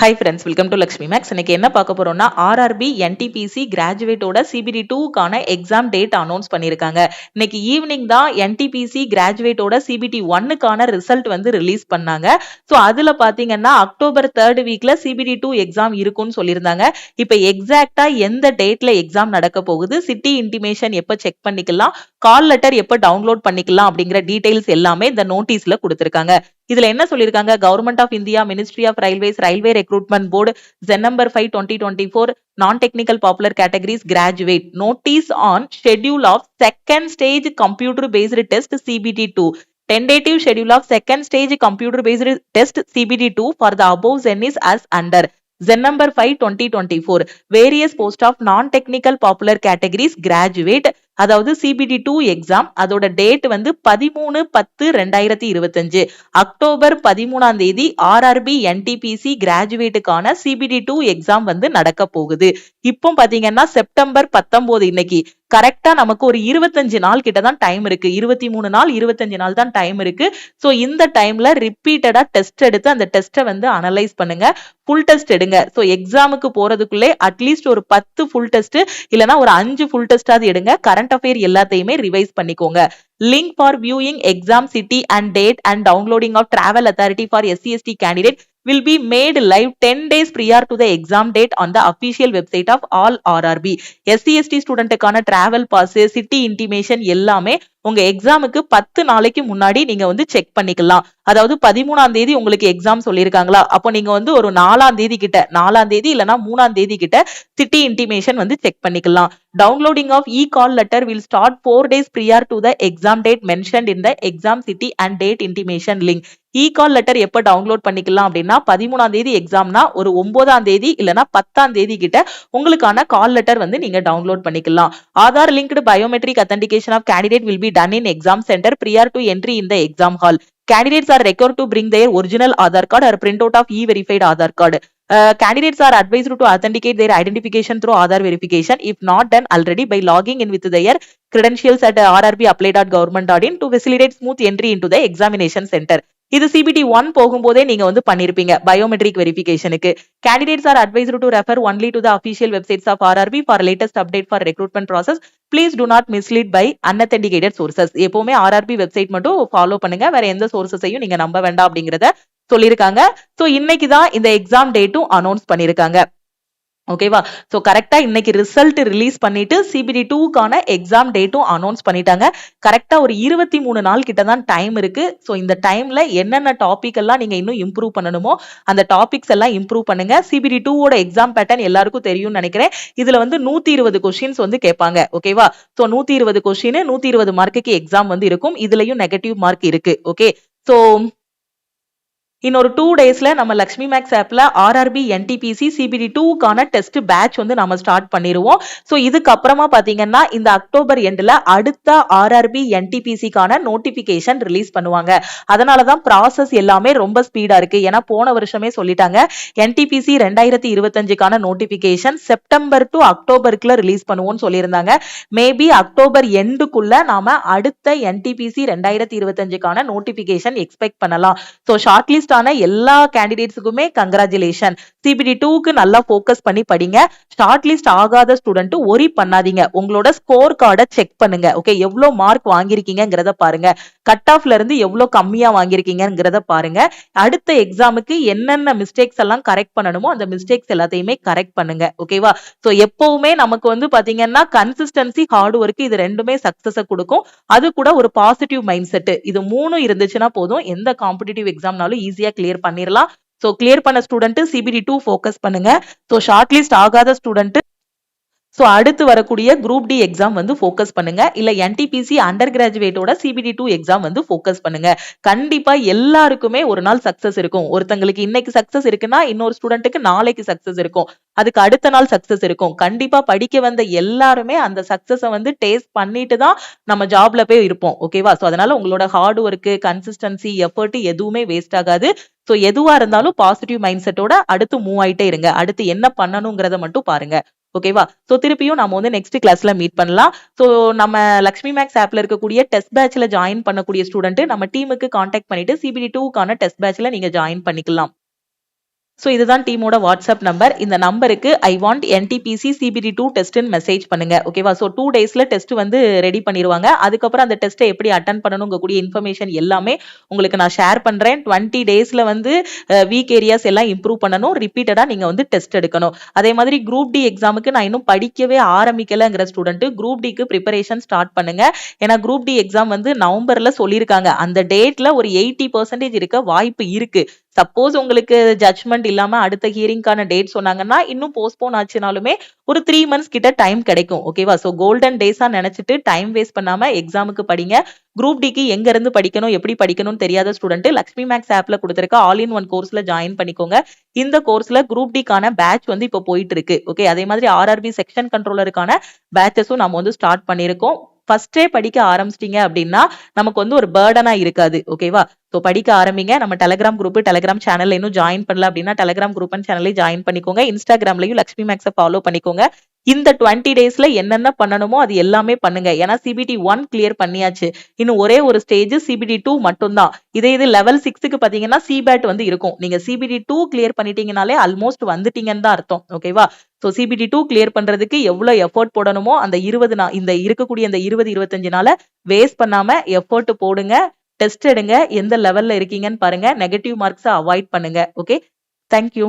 Hi friends, welcome to Lakshmi maths. இன்னைக்கு என்ன பார்க்க போறோம்னா RRB NTPC கிராஜுவேட்டோட CBT 2க்கான exam date announce பண்ணியிருக்காங்க. இன்னைக்கு ஈவினிங் தான் என்டிபிசி கிராஜுவேட்டோட சிபிடி 1க்கான ரிசல்ட் வந்து ரிலீஸ் பண்ணாங்க. ஸோ அதுல பாத்தீங்கன்னா அக்டோபர் 3rd வீக்ல சிபிடி 2 எக்ஸாம் இருக்கும்னு சொல்லியிருந்தாங்க. இப்போ எக்ஸாக்டா எந்த டேட்ல எக்ஸாம் நடக்க போகுது, சிட்டி இன்டிமேஷன் எப்ப செக் பண்ணிக்கலாம், கால் லெட்டர் எப்ப டவுன்லோட் பண்ணிக்கலாம் அப்படிங்கிற டீடைல்ஸ் எல்லாமே இந்த நோட்டீஸ்ல கொடுத்திருக்காங்க. இதுல என்ன சொல்லிருக்காங்க, Government of India, Ministry of Railways, Railway Recruitment Board, CEN number 5 2024, non technical popular categories graduate notice on schedule of second stage computer based test CBT 2, tentative schedule of second stage computer based test CBT 2 for the above Zen is as under. Zen number 5 2024, various post of non-technical popular categories graduate, அதாவது CBT 2 exam அதோட date வந்து 13/10/2025, October 13ஆம் தேதி RRB NTPC கிராஜுவேட்டுக்கான CBT 2 exam வந்து நடக்க போகுது. இப்போ பாத்தீங்கன்னா September 19 இன்னைக்கு கரெக்டா நமக்கு ஒரு 25 நாள் கிட்ட தான் டைம் இருக்கு. 23 நாள் 25 நாள் தான் டைம் இருக்கு. சோ இந்த டைம்ல ரிப்பீட்டடா டெஸ்ட் எடுத்து அந்த டெஸ்ட்டை வந்து அனலைஸ் பண்ணுங்க, ஃபுல் டெஸ்ட் எடுங்க. சோ எக்ஸாமுக்கு போறதுக்குள்ளே அட்லீஸ்ட் ஒரு 10 ஃபுல் டெஸ்ட் இல்லனா ஒரு 5 ஃபுல் டெஸ்டாவது எடுங்க. கரண்ட் அஃபேர் எல்லாத்தையுமே ரிவைஸ் பண்ணிக்கோங்க. Link for viewing exam city and date and downloading of travel authority for SC/ST candidate will be made live 10 days prior to the exam date on the official website of all RRB. SC/ST ஸ்டூடெண்ட்டுக்கான travel pass, city intimation எல்லாமே உங்க எக்ஸாமுக்கு 10 நாளைக்கு முன்னாடி நீங்க வந்து check பண்ணிக்கலாம். அதாவது 13ஆம் தேதி உங்களுக்கு எக்ஸாம் சொல்லியிருக்காங்களா, அப்போ நீங்க வந்து ஒரு 4ஆம் தேதி கிட்ட, 4ஆம் தேதி இல்லனா 3ஆம் தேதி கிட்ட சிட்டி இன்டிமேஷன் வந்து செக் பண்ணிக்கலாம். Downloading of e-call letter will start 4 days prior to the exam date mentioned in the exam city and date intimation link. e-call letter எப்ப டவுன்லோட் பண்ணிக்கலாம் அப்படின்னா 13ஆம் தேதி எக்ஸாம்னா ஒரு 9ஆம் தேதி இல்லனா 10ஆம் தேதி கிட்ட உங்களுக்கான கால் லெட்டர் வந்து நீங்க டவுன்லோட் பண்ணிக்கலாம். Aadhaar linked biometric authentication of candidate will be done in exam center prior to entry in the exam hall. Candidates are required to bring their original Aadhaar card or printout of e-verified Aadhaar card. Candidates are advised to authenticate their identification through Aadhaar verification if not done already by logging in with their credentials at rrbapply.government.in to facilitate smooth entry into the examination center. இது CBT 1 போகும்போதே நீங்க வந்து பண்ணிருப்பீங்க biometric வெரிஃபிகேஷனுக்கு. Candidates are advised to refer only to the official websites of RRB for latest update for recruitment process. Please do not mislead by unauthenticated sources. எப்பவுமே RRB website மட்டும் follow பண்ணுங்க, வேற எந்த சோர்சஸையும் நீங்க நம்ப வேண்டாம் அப்படிங்கறத சொல்லிருக்காங்க. சோ இன்னைக்கு தான் இந்த எக்ஸாம் டேட்டும் அனௌன்ஸ் பண்ணிருக்காங்க. ஓகேவா? சோ கரெக்டா இன்னைக்கு ரிசல்ட் ரிலீஸ் பண்ணிட்டு CBT 2க்கான எக்ஸாம் டேட்டும் அனௌன்ஸ் பண்ணிட்டாங்க. கரெக்டா ஒரு 23 நாள் கிட்ட தான் டைம் இருக்கு. சோ இந்த டைம்ல என்னென்ன டாபிக் எல்லாம் நீங்க இன்னும் இம்ப்ரூவ் பண்ணணுமோ அந்த டாபிக்ஸ் எல்லாம் இம்ப்ரூவ் பண்ணுங்க. CBT 2ஓட எக்ஸாம் பேட்டர்ன் எல்லாருக்கும் தெரியும்னு நினைக்கிறேன். இதுல வந்து 120 கொஸ்டின்ஸ் வந்து கேட்பாங்க. ஓகேவா? சோ 120 கொஸ்டின் 120 மார்க்குக்கு எக்ஸாம் வந்து இருக்கும். இதுலயும் நெகட்டிவ் மார்க் இருக்கு. ஓகே, சோ இன்னொரு 2 டேஸ்ல நம்ம லக்ஷ்மி மேக்ஸ் ஆப்ல ஆர்ஆர்பி என்டிபிசி CBT 2க்கான டெஸ்ட் பேட்ச் வந்து நம்ம ஸ்டார்ட் பண்ணிடுவோம். சோ இதுக்கு அப்புறமா பாத்தீங்கன்னா இந்த அக்டோபர் எண்ட்ல அடுத்த ஆர்ஆர்பி என்டிபிசிக்கான நோட்டிபிகேஷன் ரிலீஸ் பண்ணுவாங்க. அதனாலதான் ப்ராசஸ் எல்லாமே ரொம்ப ஸ்பீடா இருக்கு. ஏன்னா போன வருஷமே சொல்லிட்டாங்க என்டிபிசி 2025க்கான நோட்டிபிகேஷன் செப்டம்பர் டு அக்டோபருக்குள்ள ரிலீஸ் பண்ணுவோம்னு சொல்லியிருந்தாங்க. மேபி அக்டோபர் எண்டுக்குள்ள நாம அடுத்த என்டிபிசி 2025க்கான நோட்டிபிகேஷன் எக்ஸ்பெக்ட் பண்ணலாம். சோ ஷார்ட் லிஸ்ட் ஆன எல்லா கேண்டிடேட்ஸுக்குமே கங்க்ராச்சுலேஷன். CBT 2க்கு நல்லா ஃபோக்கஸ் பண்ணி படிங்க. ஷார்ட் லிஸ்ட் ஆகாத ஸ்டூடெண்ட் ஒரி பண்ணாதீங்க. உங்களோட ஸ்கோர் கார்டை செக் பண்ணுங்க. ஓகே, எவ்வளவு மார்க் வாங்கியிருக்கீங்கிறத பாருங்க. கட் ஆஃப்ல இருந்து எவ்வளவு கம்மியா வாங்கியிருக்கீங்கிறத பாருங்க. அடுத்த எக்ஸாமுக்கு என்னென்ன மிஸ்டேக்ஸ் எல்லாம் கரெக்ட் பண்ணணுமோ அந்த மிஸ்டேக்ஸ் எல்லாத்தையுமே கரெக்ட் பண்ணுங்க. ஓகேவா? சோ எப்பவுமே நமக்கு வந்து பாத்தீங்கன்னா கன்சிஸ்டன்சி, ஹார்ட் ஒர்க் இது ரெண்டுமே சக்சஸ கொடுக்கும். அது கூட ஒரு பாசிட்டிவ் மைண்ட் செட், இது 3 இருந்துச்சுன்னா போதும், எந்த காம்படிட்டிவ் எக்ஸாம்னாலும் ஈஸியா கிளியர் பண்ணிடலாம். சோ கிளியர் பண்ண ஸ்டூடெண்ட் CBT 2 ஃபோக்கஸ் பண்ணுங்க. சோ ஷார்ட் லிஸ்ட் ஆகாத ஸ்டூடெண்ட் சோ அடுத்து வரக்கூடிய குரூப் டி எக்ஸாம் வந்து ஃபோக்கஸ் பண்ணுங்க. இல்ல என்டிபிசி அண்டர் கிராஜுவேட்டோட CBT 2 எக்ஸாம் வந்து ஃபோக்கஸ் பண்ணுங்க. கண்டிப்பா எல்லாருக்குமே ஒரு நாள் சக்சஸ் இருக்கும். ஒருத்தங்களுக்கு இன்னைக்கு சக்சஸ் இருக்குன்னா இன்னொரு ஸ்டூடெண்ட்டுக்கு நாளைக்கு சக்சஸ் இருக்கும், அதுக்கு அடுத்த நாள் சக்சஸ் இருக்கும். கண்டிப்பா படிக்க வந்த எல்லாருமே அந்த சக்சஸ வந்து டேஸ்ட் பண்ணிட்டு தான் நம்ம ஜாப்ல போய் இருப்போம். ஓகேவா? சோ அதனால உங்களோட ஹார்ட் ஒர்க், கன்சிஸ்டன்சி, எஃபர்ட் எதுவுமே வேஸ்ட் ஆகாது. சோ எதுவா இருந்தாலும் பாசிட்டிவ் மைண்ட் செட்டோட அடுத்து மூவ் ஆயிட்டே இருங்க. அடுத்து என்ன பண்ணணுங்கிறத மட்டும் பாருங்க. ஓகேவா? சோ திருப்பியும் நாம வந்து நெக்ஸ்ட் கிளாஸ்ல மீட் பண்ணலாம். சோ நம்ம லக்ஷ்மி மேக்ஸ் ஆப்ல இருக்கக்கூடிய டெஸ்ட் பேட்ச்ல ஜாயின் பண்ணக்கூடிய ஸ்டூடெண்ட் நம்ம டீமுக்கு கான்டாக்ட் பண்ணிட்டு CBT 2க்கான டெஸ்ட் பேட்ச்ல நீங்க ஜாயின் பண்ணிக்கலாம். ஸோ இதுதான் டீமோட வாட்ஸ்அப் நம்பர். இந்த நம்பருக்கு ஐ வாண்ட் என்டிபிசி CBD2 டெஸ்ட்னு மெசேஜ் பண்ணுங்க. ஓகேவா? ஸோ 2 டேஸ்ல டெஸ்ட் வந்து ரெடி பண்ணிடுவாங்க. அதுக்கப்புறம் அந்த டெஸ்ட்டை எப்படி அட்டன் பண்ணணுங்க கூடிய இன்ஃபர்மேஷன் எல்லாமே உங்களுக்கு நான் ஷேர் பண்றேன். 20 டேஸ்ல வந்து வீக் ஏரியாஸ் எல்லாம் இம்ப்ரூவ் பண்ணணும். ரிப்பீட்டடா நீங்க வந்து டெஸ்ட் எடுக்கணும். அதே மாதிரி குரூப் டி எக்ஸாமுக்கு நான் இன்னும் படிக்கவே ஆரம்பிக்கலங்கிற ஸ்டூடெண்ட் குரூப் டிக்கு ப்ரிப்பரேஷன் ஸ்டார்ட் பண்ணுங்க. ஏன்னா குரூப் டி எக்ஸாம் வந்து நவம்பர்ல சொல்லியிருக்காங்க. அந்த டேட்ல ஒரு 80% இருக்க வாய்ப்பு இருக்கு. சப்போஸ் உங்களுக்கு ஜட்ஜ்மெண்ட் இல்லாம அடுத்த ஹியரிங்கான டேட் சொன்னாங்கன்னா இன்னும் போஸ்ட்போன் ஆச்சுனாலுமே ஒரு 3 மந்த்ஸ் கிட்ட டைம் கிடைக்கும். ஓகேவா? ஸோ கோல்டன் டேஸா நினைச்சிட்டு டைம் வேஸ்ட் பண்ணாம எக்ஸாமுக்கு படிங்க. குரூப் டிக்கு எங்க இருந்து படிக்கணும், எப்படி படிக்கணும்னு தெரியாத ஸ்டூடெண்ட் லக்ஷ்மி மேக்ஸ் ஆப்ல கொடுத்திருக்க ஆல் இன் ஒன் கோர்ஸ்ல ஜாயின் பண்ணிக்கோங்க. இந்த கோர்ஸ்ல குரூப் டிக்கான பேட்ச் வந்து இப்போ போயிட்டு இருக்கு. ஓகே, அதே மாதிரி ஆர்ஆர்பி செக்ஷன் கண்ட்ரோலருக்கான பேட்சஸும் நம்ம வந்து ஸ்டார்ட் பண்ணியிருக்கோம். ஃபர்ஸ்டே படிக்க ஆரம்பிச்சிட்டீங்க அப்படின்னா நமக்கு வந்து ஒரு பேர்டனா இருக்காது. ஓகேவா? ஸோ படிக்க ஆரம்பிங்க. நம்ம டெலிகிராம் குரூப், டெலிகிராம் சேனல் இன்னும் ஜாயின் பண்ணல அப்படின்னா டெலிகிராம் குரூப் அண்ட் சேனலையும் ஜாயின் பண்ணிக்கோங்க. இன்ஸ்டாகிராம்லயும் லக்ஷ்மி மேக்ஸை ஃபாலோ பண்ணிக்கோங்க. இந்த 20 டேஸ்ல என்னென்ன பண்ணணுமோ அது எல்லாமே பண்ணுங்க. ஏன்னா CBT 1 கிளியர் பண்ணியாச்சு. இன்னும் ஒரே ஒரு ஸ்டேஜ் CBT 2 மட்டும்தான். இது லெவல் 6க்கு பாத்தீங்கன்னா CBAT வந்து இருக்கும். நீங்க CBT 2 கிளியர் பண்ணிட்டீங்கனாலே ஆல்மோஸ்ட் வந்துட்டீங்கன்னு தான் அர்த்தம். ஓகேவா? ஸோ CBT 2 கிளியர் பண்றதுக்கு எவ்வளவு எஃபோர்ட் போடணுமோ அந்த 20 இந்த இருக்கக்கூடிய அந்த 20-25 நாளை வேஸ்ட் பண்ணாம எஃபோர்ட் போடுங்க. டெஸ்ட் எடுங்க. எந்த லெவல்ல இருக்கீங்கன்னு பாருங்க. நெகட்டிவ் மார்க்ஸை அவாய்ட் பண்ணுங்க. Okay, thank you.